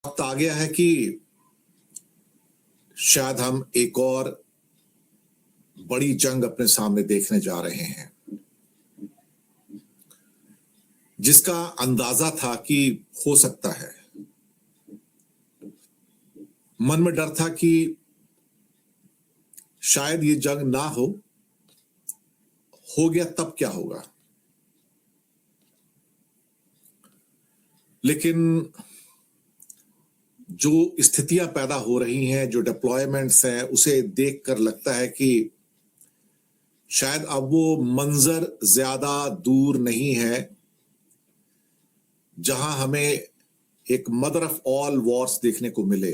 वक्त आ गया है कि शायद हम एक और बड़ी जंग अपने सामने देखने जा रहे हैं, जिसका अंदाजा था कि हो सकता है। मन में डर था कि शायद ये जंग ना हो गया तब क्या होगा। लेकिन जो स्थितियां पैदा हो रही हैं, जो डिप्लॉयमेंट्स हैं, उसे देखकर लगता है कि शायद अब वो मंजर ज्यादा दूर नहीं है जहां हमें एक मदर ऑफ ऑल वॉर्स देखने को मिले।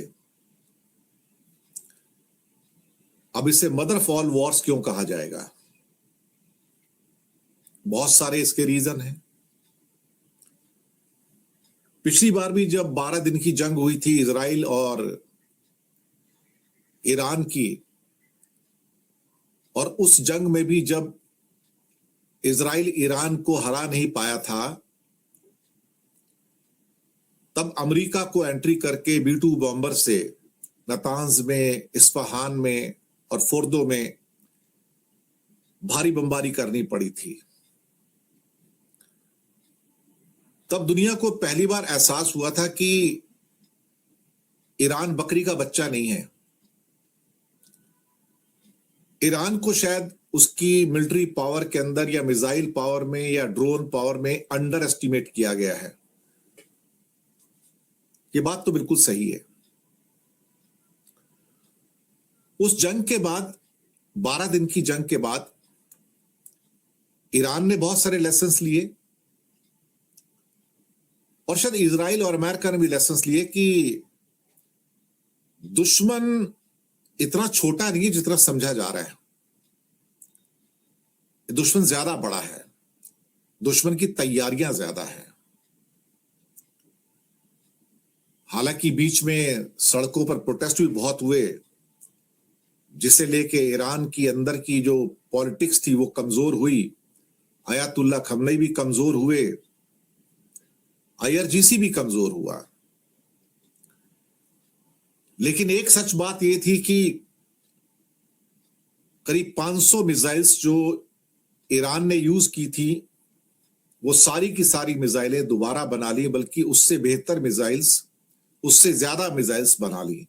अब इसे मदर ऑफ ऑल वॉर्स क्यों कहा जाएगा? बहुत सारे इसके रीजन हैं। पिछली बार भी जब 12 दिन की जंग हुई थी इजराइल और ईरान की, और उस जंग में भी जब इजराइल ईरान को हरा नहीं पाया था, तब अमेरिका को एंट्री करके B-2 बॉम्बर से नतांज में, इस्फहान में और फोर्दो में भारी बमबारी करनी पड़ी थी। तब दुनिया को पहली बार एहसास हुआ था कि ईरान बकरी का बच्चा नहीं है। ईरान को शायद उसकी मिलिट्री पावर के अंदर या मिसाइल पावर में या ड्रोन पावर में अंडर एस्टिमेट किया गया है। ये बात तो बिल्कुल सही है। उस जंग के बाद, 12 दिन की जंग के बाद, ईरान ने बहुत सारे लेसन्स लिए और शायद इजराइल और अमेरिका ने भी लेसन्स लिए कि दुश्मन इतना छोटा नहीं है जितना समझा जा रहा है। दुश्मन ज्यादा बड़ा है, दुश्मन की तैयारियां ज्यादा है। हालांकि बीच में सड़कों पर प्रोटेस्ट भी बहुत हुए, जिसे लेके ईरान की अंदर की जो पॉलिटिक्स थी वो कमजोर हुई। अयातुल्ला खमनेई भी कमजोर हुए, IRGC भी कमजोर हुआ। लेकिन एक सच बात यह थी कि करीब 500 मिसाइल्स जो ईरान ने यूज की थी, वो सारी की सारी मिसाइलें दोबारा बना ली, बल्कि उससे बेहतर मिसाइल्स, उससे ज्यादा मिसाइल्स बना ली।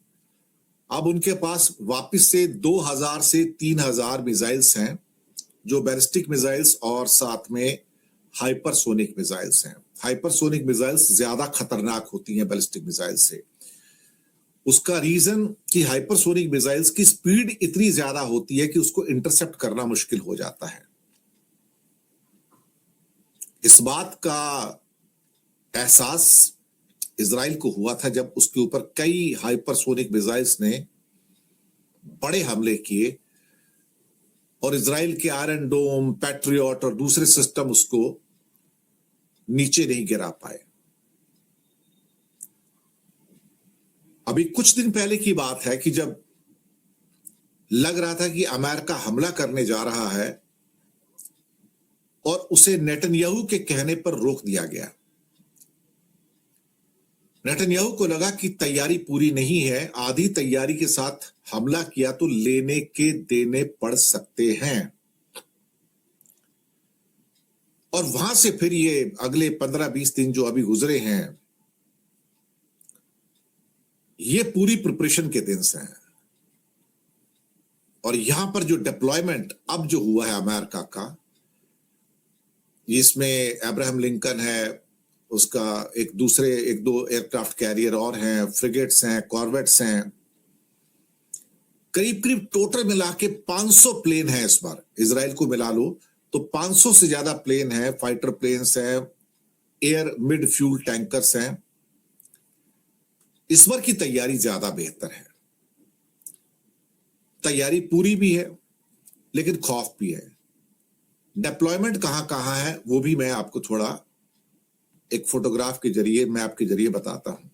अब उनके पास वापस से 2000 से 3000 मिसाइल्स हैं, जो बैलिस्टिक मिसाइल्स और साथ में हाइपरसोनिक मिसाइल्स हैं। हाइपरसोनिक मिसाइल्स ज्यादा खतरनाक होती हैं बैलिस्टिक मिसाइल से। उसका रीजन कि हाइपरसोनिक मिसाइल्स की स्पीड इतनी ज्यादा होती है कि उसको इंटरसेप्ट करना मुश्किल हो जाता है। इस बात का एहसास इजराइल को हुआ था जब उसके ऊपर कई हाइपरसोनिक मिसाइल्स ने बड़े हमले किए और इजराइल के आयरन डोम, पैट्रियट और दूसरे सिस्टम उसको नीचे नहीं गिरा पाए। अभी कुछ दिन पहले की बात है कि जब लग रहा था कि अमेरिका हमला करने जा रहा है और उसे नेतन्याहू के कहने पर रोक दिया गया। नेतन्याहू को लगा कि तैयारी पूरी नहीं है, आधी तैयारी के साथ हमला किया तो लेने के देने पड़ सकते हैं। और वहां से फिर ये अगले 15-20 दिन जो अभी गुजरे हैं, ये पूरी प्रिपरेशन के दिन से हैं। और यहां पर जो डिप्लॉयमेंट अब जो हुआ है अमेरिका का, इसमें अब्राहम लिंकन है, उसका एक दो एयरक्राफ्ट कैरियर और हैं, फ्रिगेट्स हैं, कॉर्वेट्स हैं, करीब करीब टोटल मिला के 500 प्लेन हैं। इस बार इजराइल को मिला लो तो 500 से ज्यादा प्लेन हैं, फाइटर प्लेन्स हैं, एयर मिड फ्यूल टैंकर्स हैं। इस बार की तैयारी ज्यादा बेहतर है। तैयारी पूरी भी है लेकिन खौफ भी है। डिप्लॉयमेंट कहां कहां है वो भी मैं आपको थोड़ा एक फोटोग्राफ के जरिए, मैप के जरिए बताता हूं।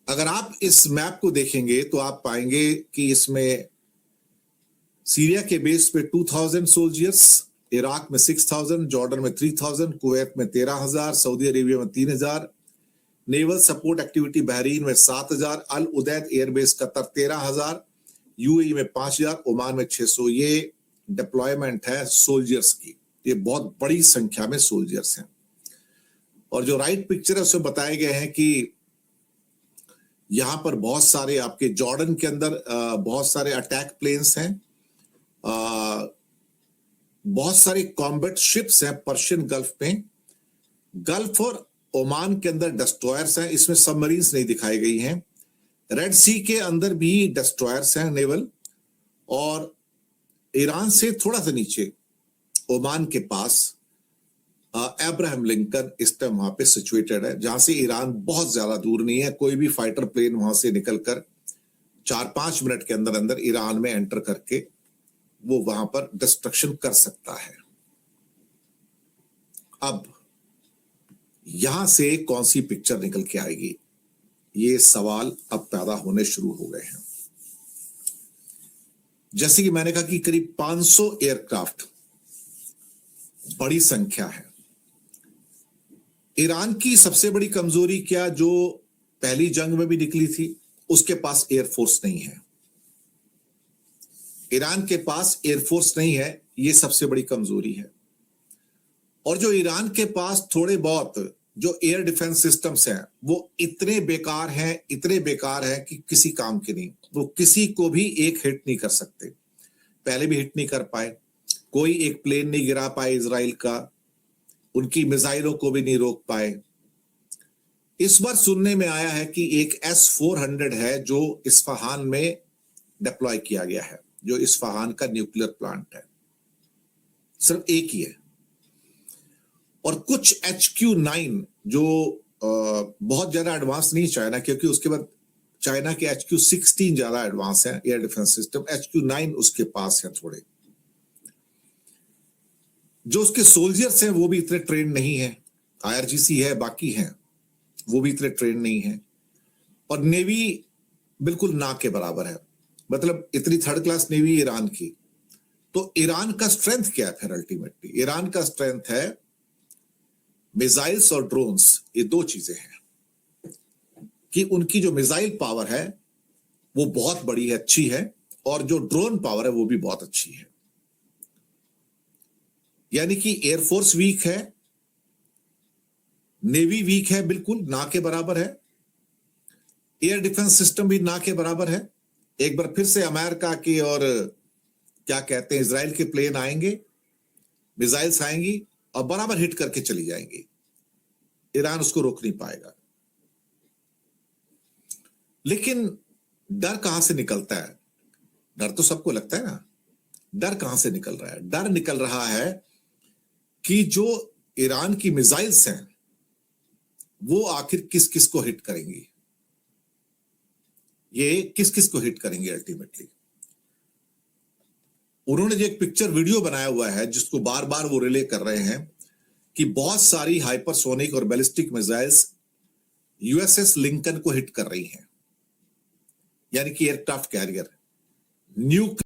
अगर आप इस मैप को देखेंगे तो आप पाएंगे कि इसमें सीरिया के बेस पे 2000 सोल्जर्स, इराक में 6000, जॉर्डन में 3000, कुवैत में 13000, सऊदी अरेबिया में 3000, नेवल सपोर्ट एक्टिविटी बहरीन में 7,000, अल उदैद एयरबेस कतर 13,000, यूएई में 5,000, ओमान में 600। ये डिप्लॉयमेंट है सोल्जर्स की, ये बहुत बड़ी संख्या में सोल्जर्स हैं। और जो राइट पिक्चर है उसमें बताए गए हैं कि यहां पर बहुत सारे आपके जॉर्डन के अंदर बहुत सारे अटैक प्लेन्स हैं, बहुत सारे कॉम्बैट शिप्स हैं पर्शियन गल्फ में, गल्फ और ओमान के अंदर डिस्ट्रॉयर्स हैं, इसमें सबमरीन्स नहीं दिखाई गई हैं। रेड सी के अंदर भी डिस्ट्रॉयर्स हैं नेवल, और ईरान से थोड़ा सा नीचे ओमान के पास अब्राहम लिंकन इस टाइम वहां पे सिचुएटेड है, जहां से ईरान बहुत ज्यादा दूर नहीं है। कोई भी फाइटर प्लेन वहां से निकलकर 4-5 मिनट के अंदर अंदर ईरान में एंटर करके वो वहां पर डिस्ट्रक्शन कर सकता है। अब यहां से कौन सी पिक्चर निकल के आएगी, ये सवाल अब पैदा होने शुरू हो गए हैं। जैसे कि मैंने कहा कि करीब 500 एयरक्राफ्ट, बड़ी संख्या है। ईरान की सबसे बड़ी कमजोरी क्या, जो पहली जंग में भी निकली थी, उसके पास एयरफोर्स नहीं है। ईरान के पास एयरफोर्स नहीं है, ये सबसे बड़ी कमजोरी है। और जो ईरान के पास थोड़े बहुत जो एयर डिफेंस सिस्टम्स हैं वो इतने बेकार हैं कि किसी काम के नहीं। वो किसी को भी एक हिट नहीं कर सकते, पहले भी हिट नहीं कर पाए, कोई एक प्लेन नहीं गिरा पाए इजराइल का, उनकी मिसाइलों को भी नहीं रोक पाए। इस बार सुनने में आया है कि एक S-400 है जो इस्फहान में डिप्लॉय किया गया है, जो इस्फहान का न्यूक्लियर प्लांट है, सिर्फ एक ही है। और कुछ HQ-9 जो बहुत ज्यादा एडवांस नहीं चाइना, क्योंकि उसके बाद चाइना के HQ-16 ज्यादा एडवांस है एयर डिफेंस सिस्टम, HQ-9 उसके पास है थोड़े। जो उसके सोल्जर्स हैं वो भी इतने ट्रेन नहीं है, IRGC है, बाकी हैं, वो भी इतने ट्रेन नहीं है। और नेवी बिल्कुल ना के बराबर है, मतलब इतनी थर्ड क्लास नेवी ईरान की। तो ईरान का स्ट्रेंथ क्या है फिर अल्टीमेटली? ईरान का स्ट्रेंथ है मिसाइल्स और ड्रोन्स, ये दो चीजें हैं कि उनकी जो मिसाइल पावर है वो बहुत बड़ी है, अच्छी है, और जो ड्रोन पावर है वो भी बहुत अच्छी है। यानी कि एयरफोर्स वीक है, नेवी वीक है, बिल्कुल ना के बराबर है, एयर डिफेंस सिस्टम भी ना के बराबर है। एक बार फिर से अमेरिका की और क्या कहते हैं इजराइल के प्लेन आएंगे, मिसाइल्स आएंगी और बराबर हिट करके चली जाएंगी, ईरान उसको रोक नहीं पाएगा। लेकिन डर कहां से निकलता है? डर तो सबको लगता है ना, डर कहां से निकल रहा है? डर निकल रहा है कि जो ईरान की मिसाइल्स हैं वो आखिर किस किस को हिट करेंगी, ये किस किस को हिट करेंगे अल्टीमेटली। उन्होंने जो एक पिक्चर वीडियो बनाया हुआ है जिसको बार बार वो रिले कर रहे हैं कि बहुत सारी हाइपरसोनिक और बैलिस्टिक मिसाइल्स USS लिंकन को हिट कर रही हैं, यानी कि एयरक्राफ्ट कैरियर, न्यूक्लियर